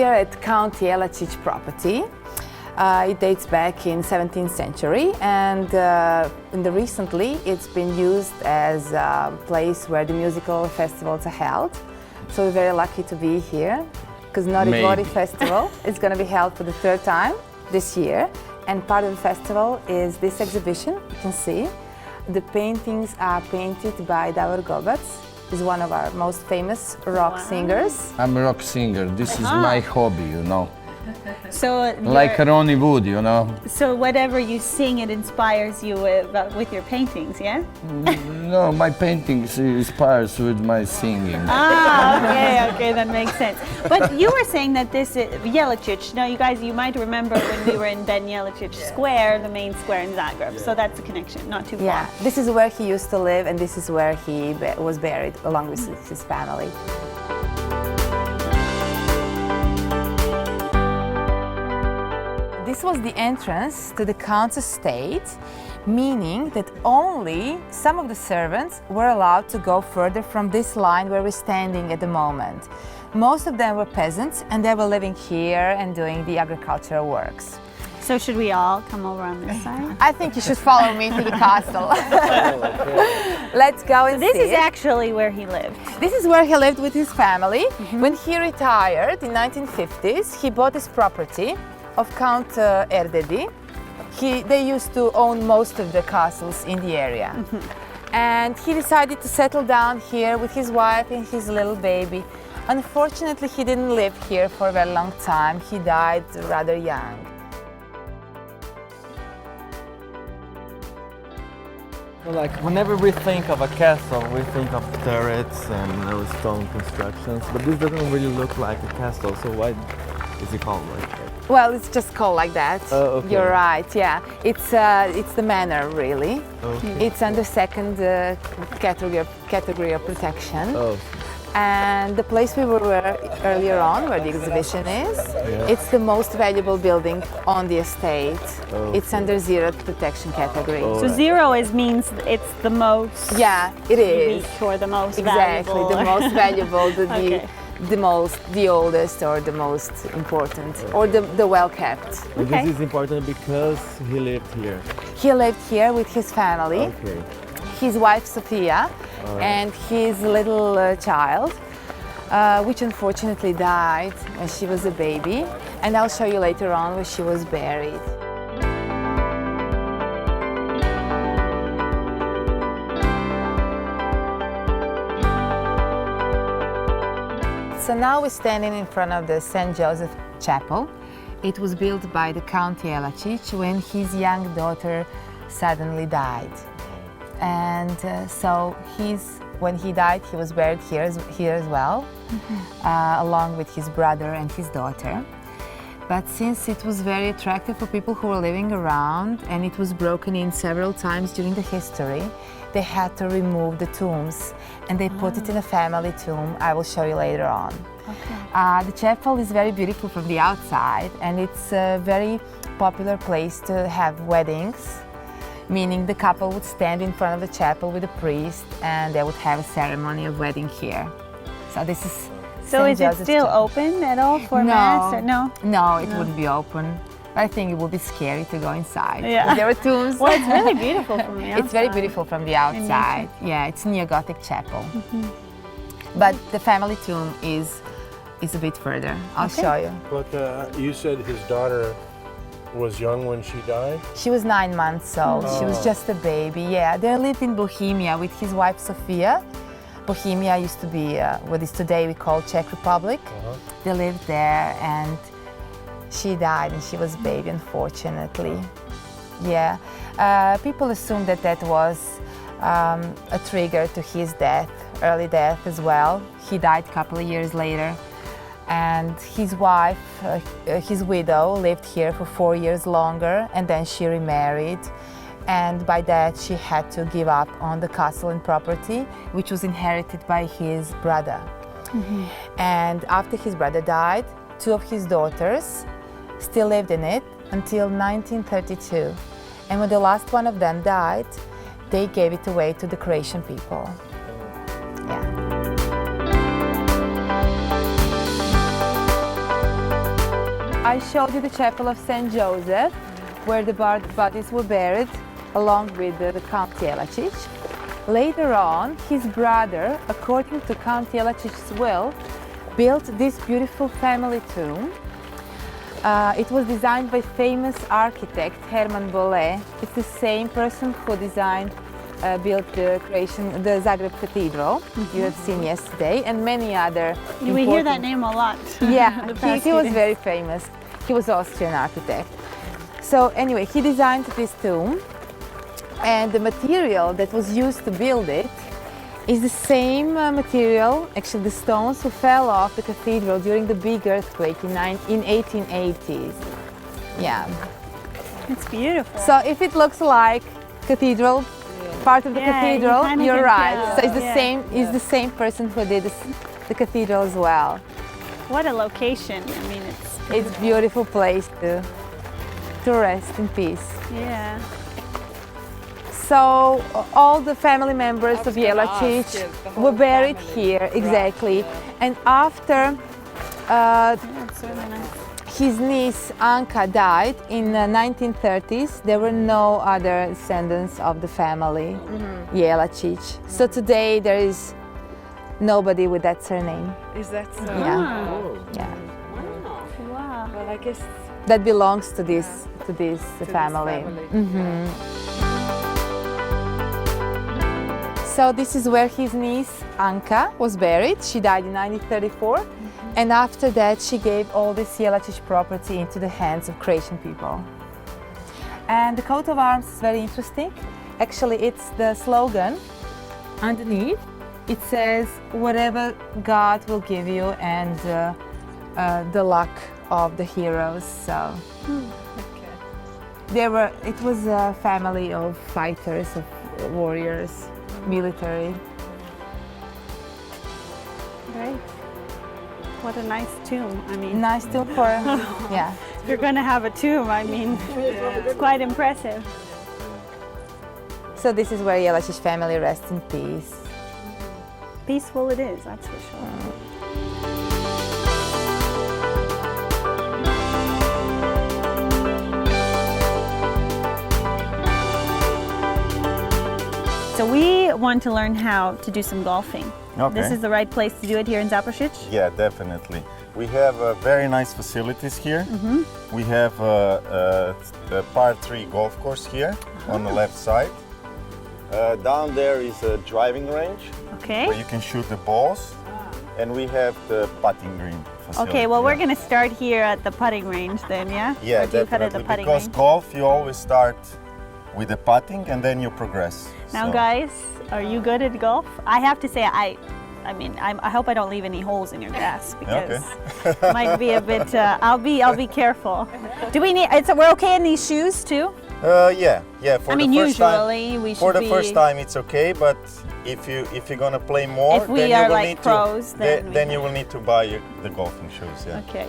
we are at Count Jelacic property. It dates back in 17th century, and recently it's been used as a place where the musical festivals are held. So we're very lucky to be here, because Norivori Festival is going to be held for the third time this year. And part of the festival is this exhibition, you can see. The paintings are painted by Davor Gobac. He's one of our most famous rock singers. I'm a rock singer. This is my hobby, you know. So like Ronnie Wood, you know. So whatever you sing, it inspires you with your paintings, yeah? No, my paintings inspires with my singing. Okay, that makes sense. But you were saying that this is Jelacic. Now, you guys, you might remember when we were in Ben Jelacic Square, the main square in Zagreb. So that's the connection, not too far. Yeah, this is where he used to live, and this is where he was buried along with his family. This was the entrance to the Count's estate, meaning that only some of the servants were allowed to go further from this line where we're standing at the moment. Most of them were peasants, and they were living here and doing the agricultural works. So should we all come over on this side? I think you should follow me to the castle. Let's go and see. This is actually where he lived. This is where he lived with his family. When he retired in 1950s, he bought this property of Count Erdedi. They used to own most of the castles in the area. And he decided to settle down here with his wife and his little baby. Unfortunately, he didn't live here for a very long time. He died rather young. Like, whenever we think of a castle, we think of turrets and those stone constructions, but this doesn't really look like a castle, so why is it called like that? Well, it's just called like that. Oh, okay. You're right, yeah. It's the manor, really. Okay. It's under second category of protection. Oh. And the place we were earlier on, where the exhibition is, it's the most valuable building on the estate. Okay. It's under zero protection category. So zero means it's the most Yeah, it is. unique or the most Exactly, valuable. the most valuable, Okay. the oldest, or the most important, or the well-kept. And this is important because he lived here. He lived here with his family. Okay. His wife Sophia and his little child, which unfortunately died when she was a baby, and I'll show you later on where she was buried. So now we're standing in front of the St. Joseph Chapel. It was built by the Count Jelacic when his young daughter suddenly died. And so when he died, he was buried here as well, along with his brother and his daughter. But since it was very attractive for people who were living around, and it was broken in several times during the history, they had to remove the tombs, and they put it in a family tomb. I will show you later on. Okay. The chapel is very beautiful from the outside, and it's a very popular place to have weddings. Meaning the couple would stand in front of the chapel with a priest, and they would have a ceremony of wedding here. So this is So is it still open at all for Mass? Or no? No, it wouldn't be open. But I think it would be scary to go inside. Yeah. There are tombs. Well, it's really beautiful from the outside. It's very beautiful from the outside. Yeah, it's neo-Gothic chapel. But the family tomb is a bit further. I'll show you. But you said his daughter was young when she died? She was 9 months old. She was just a baby. Yeah, they lived in Bohemia with his wife Sophia. Bohemia used to be what is today we call Czech Republic. They lived there, and she died, and she was a baby, unfortunately. Yeah, people assume that that was a trigger to his death, early death as well. He died a couple of years later. And his wife, his widow, lived here for 4 years longer, and then she remarried. And by that, she had to give up on the castle and property, which was inherited by his brother. And after his brother died, 2 of his daughters still lived in it until 1932. And when the last one of them died, they gave it away to the Croatian people. Yeah. I showed you the chapel of St. Joseph, where the bodies were buried, along with the Count Jelacic. Later on, his brother, according to Count Jelacic's will, built this beautiful family tomb. It was designed by famous architect Herman Bolle. It's the same person who built the Zagreb Cathedral you have seen yesterday, and many other. We hear that name a lot. Yeah, the past he few was days. very famous. He was Austrian architect. So anyway, he designed this tomb, and the material that was used to build it is the same material, actually the stones who fell off the cathedral during the big earthquake in 1880s. Yeah. It's beautiful. So if it looks like cathedral, part of the Yeah, you cathedral, kinda you're can right. tell. So it's the Yeah. same. It's the same person who did the cathedral as well. What a location. I mean, It's a beautiful place to rest in peace. yeah. So all the family members of Jelacic were buried here, exactly. And after That's really nice. his niece Anka died in the 1930s, there were no other descendants of the family, Jelacic. So today there is nobody with that surname. Is that so? Yeah, yeah. Wow. Well, I guess That belongs to this family. So this is where his niece Anka was buried. She died in 1934, and after that she gave all this Jelacic property into the hands of Croatian people. And the coat of arms is very interesting. Actually, it's the slogan underneath. It says, "Whatever God will give you, and the luck of the heroes." So it was a family of fighters, of warriors, military. Great. What a nice tomb. I mean, Nice too for, yeah. if you're going to have a tomb, I mean, it's quite impressive. So this is where Jelacic's family rests in peace. Peaceful it is, that's for sure. So we want to learn how to do some golfing. Okay. This is the right place to do it here in Zapresic? Yeah, definitely. We have very nice facilities here. We have a par 3 golf course here on the left side. Down there is a driving range Okay. where you can shoot the balls. And we have the putting green facility. Okay, well, we're yeah. going to start here at the putting range then, yeah? Yeah, Or do you cut at the definitely. putting Because range? golf, you always start with the putting and then you progress. Now, So- guys, are you good at golf? I have to say, I mean, I hope I don't leave any holes in your grass because it might be a bit. I'll be careful. Do we need? We're okay in these shoes too. Yeah. For I mean, the first usually time, we should for the be. first time it's okay, but if you're gonna play more, If we then you are will like need pros, to, then we then can. you will need to buy the golfing shoes. Yeah. Okay.